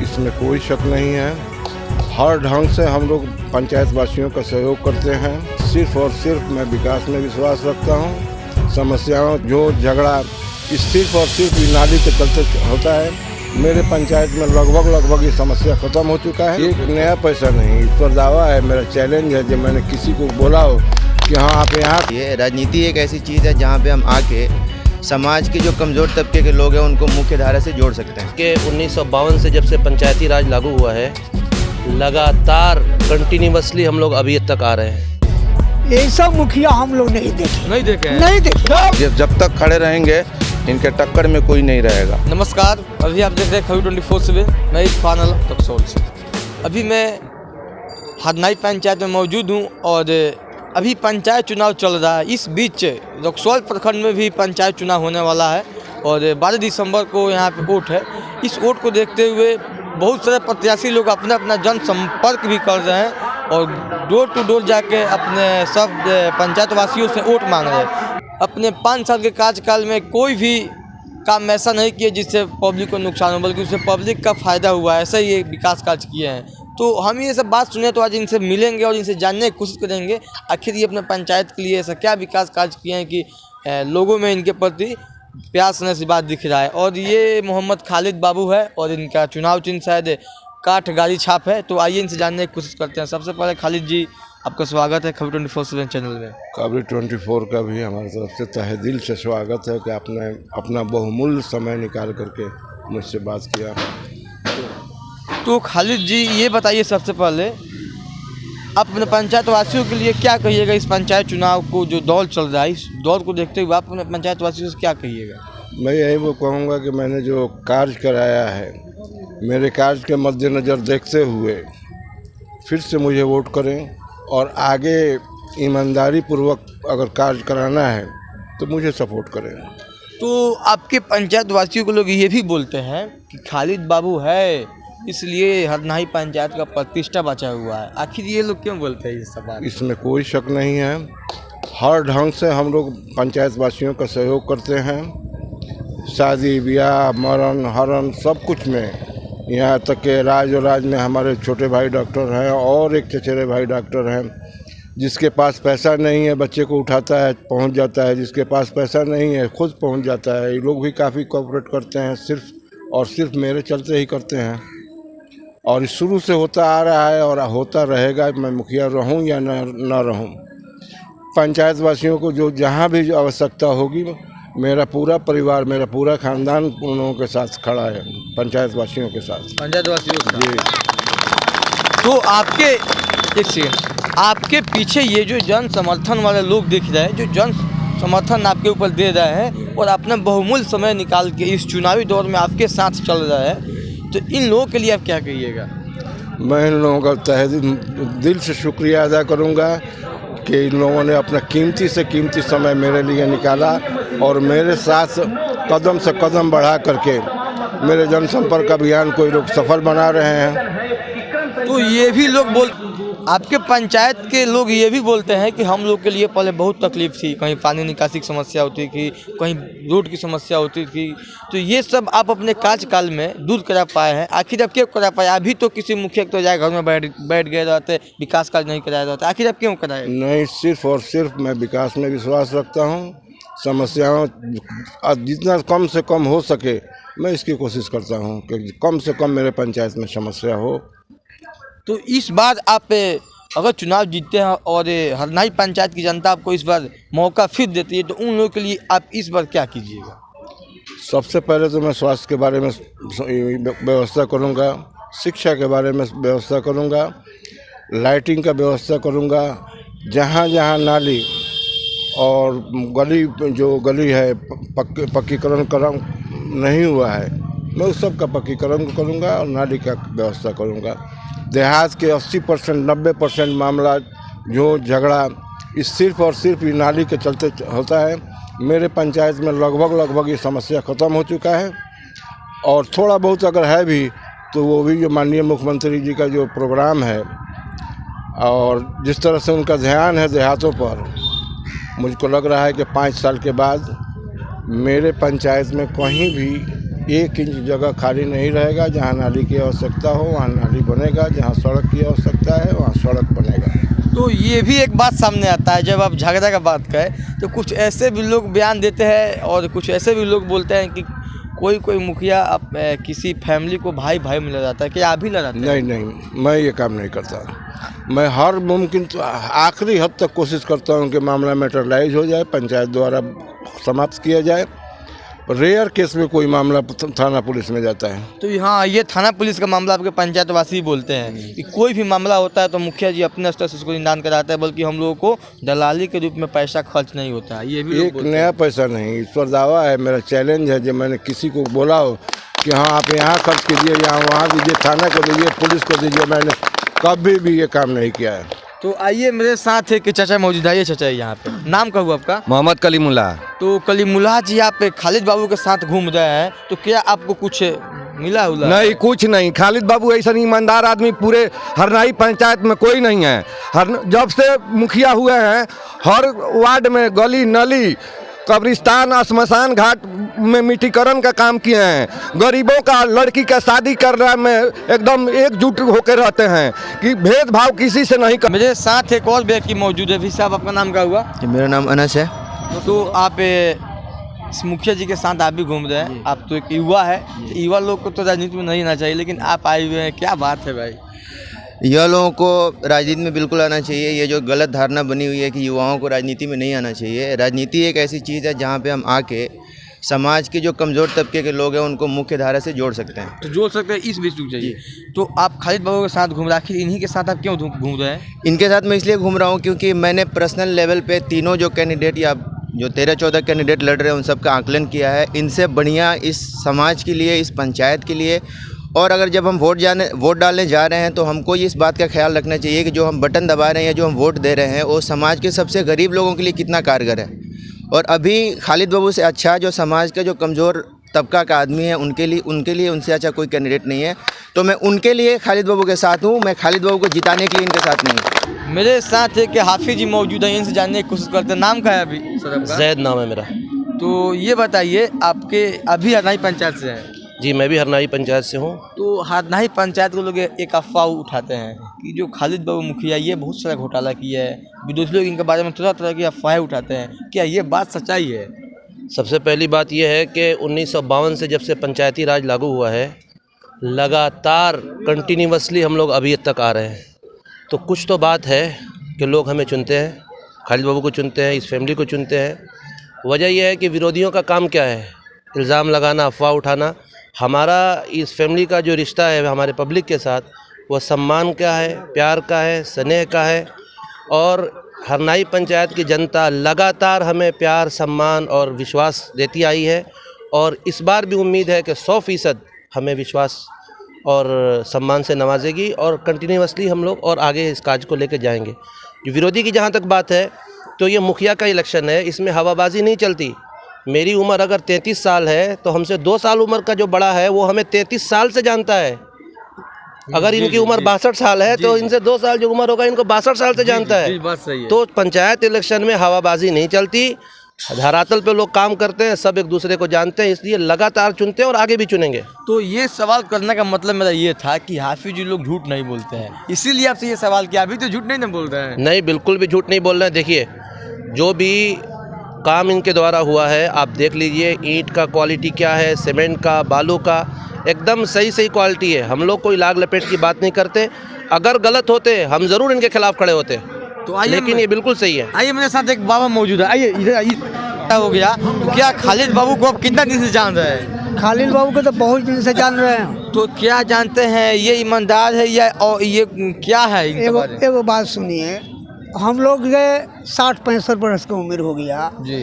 इसमें कोई शक नहीं है। हर ढंग से हम लोग पंचायत वासियों का सहयोग करते हैं। सिर्फ और सिर्फ मैं विकास में विश्वास रखता हूँ। समस्याओं जो झगड़ा सिर्फ और सिर्फ नाली के चलते होता है, मेरे पंचायत में लगभग ये समस्या खत्म हो चुका है। एक नया पैसा नहीं, इस पर दावा है, मेरा चैलेंज है। जब मैंने किसी को बोला हो कि हाँ आप यहाँ, ये राजनीति एक ऐसी चीज़ है जहाँ पे हम आके समाज के जो कमज़ोर तबके के लोग हैं उनको मुख्य धारा से जोड़ सकते हैं। कि 1952 से जब से पंचायती राज लागू हुआ है, लगातार कंटिन्यूअसली हम लोग अभी तक आ रहे हैं। ऐसा मुखिया हम लोग नहीं देखे। जब तक खड़े रहेंगे इनके टक्कर में कोई नहीं रहेगा। नमस्कार, अभी आप देख रहे हैं खबरी 24/7। मैं फानल टकसोल से। अभी मैं हरनाई पंचायत में मौजूद हूँ और अभी पंचायत चुनाव चल रहा है। इस बीच रक्सौल प्रखंड में भी पंचायत चुनाव होने वाला है और 12 दिसंबर को यहाँ पे वोट है। इस वोट को देखते हुए बहुत सारे प्रत्याशी लोग अपना अपना जनसंपर्क भी कर रहे हैं और डोर टू डोर जाके अपने सब पंचायत वासियों से वोट मांग रहे हैं। अपने 5 साल के कार्यकाल में कोई भी काम ऐसा नहीं किया जिससे पब्लिक को नुकसान हो, बल्कि उससे पब्लिक का फ़ायदा हुआ है। ऐसा ही ये विकास कार्य किए हैं। तो हम ये सब बात सुने तो आज इनसे मिलेंगे और इनसे जानने की कोशिश करेंगे आखिर ये अपने पंचायत के लिए ऐसा क्या विकास कार्य किए हैं कि लोगों में इनके प्रति प्यार स्नेह सी बात दिख रहा है। और ये मोहम्मद खालिद बाबू है और इनका चुनाव चिन्ह शायद काठ गाड़ी छाप है। तो आइए इनसे जानने की कोशिश करते हैं। सबसे पहले खालिद जी, आपका स्वागत है खबरी 24/7 चैनल में। खबरी 24 का भी हमारी तरफ से तहे दिल से स्वागत है कि आपने अपना बहुमूल्य समय निकाल करके मुझसे बात किया। तो खालिद जी ये बताइए, सबसे पहले आप अपने पंचायत वासियों के लिए क्या कहिएगा इस पंचायत चुनाव को जो दौर चल रहा है, इस दौर को देखते हुए आप अपने पंचायत वासियों से क्या कहिएगा? मैं यही वो कहूँगा कि मैंने जो कार्य कराया है, मेरे कार्य के मद्देनज़र देखते हुए फिर से मुझे वोट करें और आगे ईमानदारी पूर्वक अगर कार्य कराना है तो मुझे सपोर्ट करें। तो आपके पंचायत वासियों को लोग ये भी बोलते हैं कि खालिद बाबू है इसलिए हरनाई पंचायत का प्रतिष्ठा बचा हुआ है। आखिर ये लोग क्यों बोलते हैं ये सवाल? इसमें कोई शक नहीं है। हर ढंग से हम लोग पंचायत वासियों का सहयोग करते हैं। शादी ब्याह मरण हरण सब कुछ में, यहाँ तक के राज और राज में हमारे छोटे भाई डॉक्टर हैं और एक चचेरे भाई डॉक्टर हैं। जिसके पास पैसा नहीं है बच्चे को उठाता है, पहुँच जाता है। जिसके पास पैसा नहीं है खुद पहुँच जाता है। ये लोग भी काफ़ी कोऑपरेट करते हैं, सिर्फ और सिर्फ मेरे चलते ही करते हैं। और शुरू से होता आ रहा है और होता रहेगा। मैं मुखिया रहूं या न रहूं, पंचायत वासियों को जो जहां भी आवश्यकता होगी, मेरा पूरा परिवार, मेरा पूरा खानदान उन लोगों के साथ खड़ा है, पंचायत वासियों के साथ। पंचायत वासियों जी। तो आपके पीछे ये जो जन समर्थन वाले लोग दिख रहे हैं, जो जन समर्थन आपके ऊपर दे रहे हैं और अपना बहुमूल्य समय निकाल के इस चुनावी दौर में आपके साथ चल रहा है, तो इन लोगों के लिए आप क्या कहिएगा? मैं इन लोगों का तहे दिल से शुक्रिया अदा करूंगा कि इन लोगों ने अपना कीमती से कीमती समय मेरे लिए निकाला और मेरे साथ कदम से कदम बढ़ा करके मेरे जनसंपर्क अभियान को लोग सफल बना रहे हैं। तो ये भी लोग आपके पंचायत के लोग ये भी बोलते हैं कि हम लोग के लिए पहले बहुत तकलीफ थी, कहीं पानी निकासी की समस्या होती थी, कहीं रोड की समस्या होती थी, तो ये सब आप अपने कार्यकाल में दूर करा पाए हैं। आखिर आप क्यों करा पाए? अभी तो किसी मुखिया तो जाए घर में बैठ गए रहते, विकास कार्य नहीं कराया जाता, आखिर आप क्यों कराए? नहीं, सिर्फ और सिर्फ मैं विकास में विश्वास रखता हूँ। समस्याओं जितना कम से कम हो सके मैं इसकी कोशिश करता हूँ कि कम से कम मेरे पंचायत में समस्या हो। तो इस बार आप अगर चुनाव जीतते हैं और हरनाई पंचायत की जनता आपको इस बार मौका फिर देती है, तो उन लोगों के लिए आप इस बार क्या कीजिएगा? सबसे पहले तो मैं स्वास्थ्य के बारे में व्यवस्था करूँगा, शिक्षा के बारे में व्यवस्था करूँगा, लाइटिंग का व्यवस्था करूँगा। जहाँ जहाँ नाली और गली है पक्कीकरण नहीं हुआ है, मैं उस सब का पक्कीकरण करूँगा और नाली का व्यवस्था करूँगा। देहात के 80% 90% मामला जो झगड़ा सिर्फ और सिर्फ नाली के चलते होता है, मेरे पंचायत में लगभग ये समस्या ख़त्म हो चुका है। और थोड़ा बहुत अगर है भी तो वो भी जो माननीय मुख्यमंत्री जी का जो प्रोग्राम है और जिस तरह से उनका ध्यान है देहातों पर, मुझको लग रहा है कि 5 साल के बाद मेरे पंचायत में कहीं भी 1 इंच जगह खाली नहीं रहेगा। जहाँ नाली की आवश्यकता हो वहाँ नाली बनेगा, जहाँ सड़क की आवश्यकता है वहाँ सड़क बनेगा। तो ये भी एक बात सामने आता है, जब आप झगड़ा का बात करें तो कुछ ऐसे भी लोग बयान देते हैं और कुछ ऐसे भी लोग बोलते हैं कि कोई मुखिया किसी फैमिली को भाई में लड़ा जाता है। क्या आप भी लड़ाते हैं? नहीं, मैं ये काम नहीं करता। मैं हर मुमकिन आखिरी हद तक कोशिश करता हूँ कि मामला मैटरलाइज हो जाए, पंचायत द्वारा समाप्त किया जाए। रेयर केस में कोई मामला थाना पुलिस में जाता है। तो हाँ, ये थाना पुलिस का मामला आपके पंचायतवासी ही बोलते हैं कि कोई भी मामला होता है तो मुखिया जी अपने स्तर से उसको निदान कराता है, बल्कि हम लोगों को दलाली के रूप में पैसा खर्च नहीं होता है। ये भी एक नया पैसा नहीं, इस पर दावा है, मेरा चैलेंज है। जब मैंने किसी को बोला हो कि हाँ आप यहाँ खर्च कीजिए, यहाँ वहाँ दीजिए, थाने को दीजिए, पुलिस को दीजिए, मैंने कभी भी ये काम नहीं किया है। तो आइए, मेरे साथ एक चाचा मौजूद है। चाचा यहाँ पे नाम क्या हुआ आपका? मोहम्मद कलीमुल्लाह। तो कलीमुल्लाह जी, आप खालिद बाबू के साथ घूम रहे हैं, तो क्या आपको कुछ मिला हुआ? नहीं, कुछ नहीं। खालिद बाबू ऐसा ईमानदार आदमी पूरे हरनाई पंचायत में कोई नहीं है। जब से मुखिया हुए हैं हर वार्ड में गली नली, कब्रिस्तान, श्मशान घाट में मिट्टीकरण का काम किए हैं। गरीबों का लड़की का शादी करने में एकदम एकजुट होकर रहते हैं कि भेदभाव किसी से नहीं कर। मेरे साथ एक और व्यक्ति मौजूद है। भी साहब, आपका नाम क्या हुआ? मेरा नाम अनस है। तो आप इस मुखिया जी के साथ आप भी घूम रहे हैं। आप तो एक युवा है, युवा लोग को तो राजनीति में नहीं आना चाहिए, लेकिन आप आए हुए हैं, क्या बात है भाई? यह लोगों को राजनीति में बिल्कुल आना चाहिए। ये जो गलत धारणा बनी हुई है कि युवाओं को राजनीति में नहीं आना चाहिए। राजनीति एक ऐसी चीज़ है जहाँ पे हम आके समाज के जो कमज़ोर तबके के लोग हैं उनको मुख्य धारा से जोड़ सकते हैं। तो जोड़ सकते हैं, इस बीच रुक जाइए। तो आप खालिद बाबू के साथ घूम रहे, आखिर इन्हीं के साथ आप क्यों घूम रहे हैं? इनके साथ मैं इसलिए घूम रहा हूँ क्योंकि मैंने पर्सनल लेवल पे तीनों जो कैंडिडेट या जो 13-14 कैंडिडेट लड़ रहे हैं उन सब का आकलन किया है। इनसे बढ़िया इस समाज के लिए, इस पंचायत के लिए, और अगर जब हम वोट डालने जा रहे हैं तो हमको इस बात का ख्याल रखना चाहिए कि जो हम बटन दबा रहे हैं या जो हम वोट दे रहे हैं वो समाज के सबसे गरीब लोगों के लिए कितना कारगर है। और अभी खालिद बाबू से अच्छा जो समाज का जो कमज़ोर तबका का आदमी है उनके लिए उनसे अच्छा कोई कैंडिडेट नहीं है। तो मैं उनके लिए खालिद बाबू के साथ हूँ। मैं खालिद बाबू को जिताने के लिए इनके साथ नहीं हूँ। मेरे साथ एक हाफिज जी मौजूद है, इनसे जानने की कोशिश करते हैं। नाम क्या है अभी? जैद नाम है मेरा। तो ये बताइए, आपके अभी हरनाई पंचायत से हैं? जी, मैं भी हरनाई पंचायत से हूँ। तो हरनाई पंचायत के लोग एक अफवाह उठाते हैं कि जो खालिद बाबू मुखिया ये बहुत सारा घोटाला किया है। विरोधी लोग इनके बारे में तरह की अफवाहें उठाते हैं, क्या ये बात सच्चाई है? सबसे पहली बात यह है कि 1952 से जब से पंचायती राज लागू हुआ है, लगातार कंटिन्यूसली हम लोग अभी तक आ रहे हैं। तो कुछ तो बात है कि लोग हमें चुनते हैं, खालिद बाबू को चुनते हैं, इस फैमिली को चुनते हैं। वजह यह है कि विरोधियों का काम क्या है? इल्ज़ाम लगाना, अफवाह उठाना। हमारा इस फैमिली का जो रिश्ता है हमारे पब्लिक के साथ, वो सम्मान का है, प्यार का है, स्नेह का है। और हरनाई पंचायत की जनता लगातार हमें प्यार, सम्मान और विश्वास देती आई है। और इस बार भी उम्मीद है कि 100% हमें विश्वास और सम्मान से नवाजेगी और कंटिन्यूसली हम लोग और आगे इस काज को लेकर जाएंगे। जो विरोधी की जहाँ तक बात है, तो ये मुखिया का इलेक्शन है, इसमें हवाबाजी नहीं चलती। मेरी उम्र अगर 33 साल है तो हमसे 2 साल उम्र का जो बड़ा है वो हमें 33 साल से जानता है। अगर इनकी उम्र 62 साल है तो इनसे 2 साल जो उम्र होगा इनको 62 साल से जानता है। बात सही है। तो पंचायत इलेक्शन में हवाबाजी नहीं चलती, धरातल पे लोग काम करते हैं, सब एक दूसरे को जानते हैं, इसलिए लगातार चुनते हैं और आगे भी चुनेंगे। तो ये सवाल करने का मतलब मेरा ये था कि हाफिज जी लोग झूठ नहीं बोलते हैं, इसीलिए आपसे ये सवाल किया। अभी तो झूठ नहीं ना बोल रहे हैं? नहीं, बिल्कुल भी झूठ नहीं बोल रहे हैं। देखिए, जो भी काम इनके द्वारा हुआ है आप देख लीजिए, ईंट का क्वालिटी क्या है, सीमेंट का, बालू का, एकदम सही क्वालिटी है। हम लोग कोई लाग लपेट की बात नहीं करते। अगर गलत होते हम ज़रूर इनके खिलाफ खड़े होते, तो लेकिन ये बिल्कुल सही है। आइए, मेरे साथ एक बाबा मौजूद है। आइए इधर हो गया। तो क्या खालिद बाबू को आप कितना दिन से जान रहे हैं? खालिद बाबू को तो बहुत दिन से जान रहे हैं। तो क्या जानते हैं, ये ईमानदार है या और ये क्या है? एगो बात सुनिए, हम लोग के 60-65 वर्ष की उम्र हो गया जी,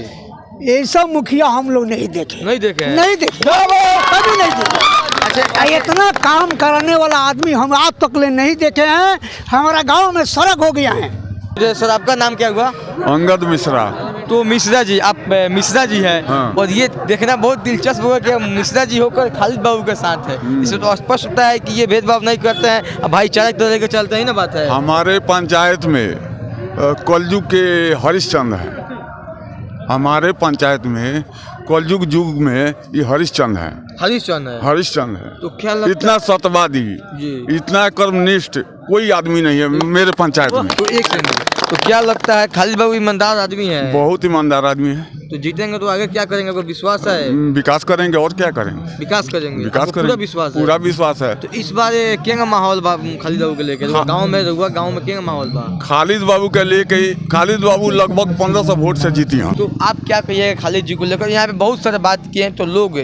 ऐसा मुखिया हम लोग नहीं देखे नहीं देखे कभी नहीं देखे। अच्छा, इतना काम करने वाला आदमी हम आज तक ले नहीं देखे हैं। हमारा गांव में सड़क हो गया है। सर, आपका नाम क्या हुआ? अंगद मिश्रा। तो मिश्रा जी, आप मिश्रा जी हैं। हाँ। और ये देखना बहुत दिलचस्प होगा कि मिश्रा जी होकर खालिद बाबू के साथ है। इससे तो स्पष्ट होता है कि ये भेदभाव नहीं करते हैं, भाईचारे की तरह के चलते ही ना। बात है, हमारे पंचायत में कलयुग के हरिश्चंद्र हैं। हमारे पंचायत में कलयुग युग में ये हरिश्चंद्र हैं। हरीशचंद्र है। हरिश्चंद्र है। तो क्या लगता इतना सत्यवादी, जी। इतना कर्मनिष्ठ कोई आदमी नहीं है मेरे पंचायत में। तो एक सेकंड, तो क्या लगता है खालिद बाबू ईमानदार आदमी है? बहुत ईमानदार आदमी है। तो जीतेंगे तो आगे क्या करेंगे, आपको विश्वास है? विकास करेंगे और क्या करेंगे। विकास करेंगे, विकास आपको करेंगे, पूरा विश्वास है? पूरा विश्वास है। तो इस बार क्या माहौल बा खालिद बाबू के लेके? हाँ। गांव में रहुआ, गांव में क्या माहौल बा? खालिद बाबू के लेके खालिद बाबू लगभग 1500 वोट से जीती हैं। तो आप क्या कहिएगा खालिद जी को लेकर? यहाँ पे बहुत सारे बात किए हैं, तो लोग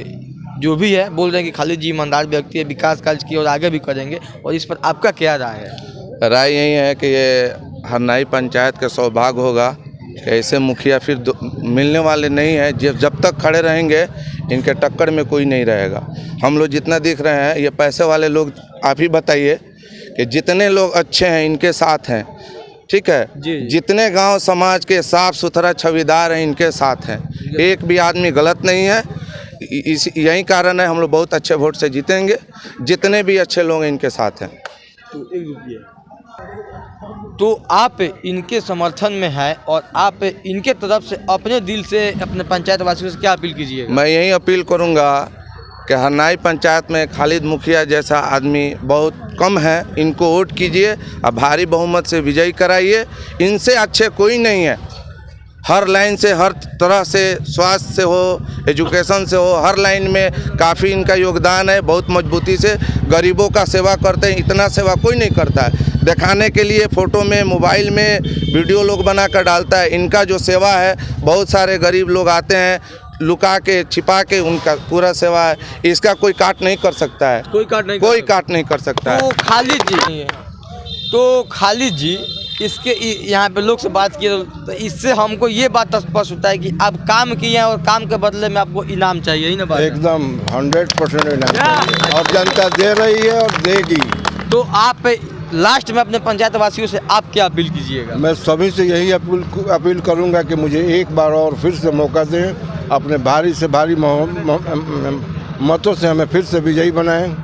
जो भी है बोल रहे हैं कि खालिद जी ईमानदार व्यक्ति है, विकास कार्य किए और आगे भी करेंगे, और इस पर आपका क्या राय है? राय यही है कि ये हरनाई पंचायत का सौभाग्य होगा कि ऐसे मुखिया फिर मिलने वाले नहीं है। जब तक खड़े रहेंगे इनके टक्कर में कोई नहीं रहेगा। हम लोग जितना दिख रहे हैं ये पैसे वाले लोग, आप ही बताइए कि जितने लोग अच्छे हैं इनके साथ हैं, ठीक है जी। जितने गांव समाज के साफ सुथरा छविदार हैं इनके साथ हैं, एक भी आदमी गलत नहीं है। यही कारण है हम लोग बहुत अच्छे वोट से जीतेंगे, जितने भी अच्छे लोग इनके साथ हैं। तो आप इनके समर्थन में है और आप इनके तरफ से अपने दिल से अपने पंचायत वासियों से क्या अपील कीजिएगा? मैं यही अपील करूंगा कि हरनाई पंचायत में खालिद मुखिया जैसा आदमी बहुत कम है, इनको वोट कीजिए और भारी बहुमत से विजयी कराइए। इनसे अच्छे कोई नहीं है, हर लाइन से, हर तरह से, स्वास्थ्य से हो, एजुकेशन से हो, हर लाइन में काफ़ी इनका योगदान है। बहुत मजबूती से गरीबों का सेवा करते हैं, इतना सेवा कोई नहीं करता है। दिखाने के लिए फ़ोटो में, मोबाइल में वीडियो लोग बना कर डालता है। इनका जो सेवा है, बहुत सारे गरीब लोग आते हैं लुका के, छिपा के, उनका पूरा सेवा है। इसका कोई काट नहीं कर सकता है, कोई काट नहीं कर सकता है। तो खालिद जी नहीं है, तो खालिद जी इसके यहाँ पे लोग से बात किए तो इससे हमको ये बात स्पष्ट होता है कि आप काम किए हैं और काम के बदले में आपको इनाम चाहिए, ही ना बात? एकदम 100% इनाम चाहिए और जनता दे रही है और देगी। तो आप लास्ट में अपने पंचायत वासियों से आप क्या अपील कीजिएगा? मैं सभी से यही अपील करूंगा कि मुझे एक बार और फिर से मौका दें, अपने भारी से भारी मतों से हमें फिर से विजयी बनाएं।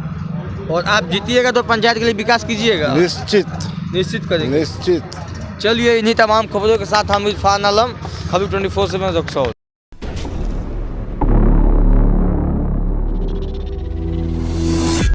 और आप जीतिएगा तो पंचायत के लिए विकास कीजिएगा? निश्चित करेंगे। निश्चित। चलिए, इन्हीं तमाम खबरों के साथ हम इरफान आलम, खबर 24/7 रक्सौल।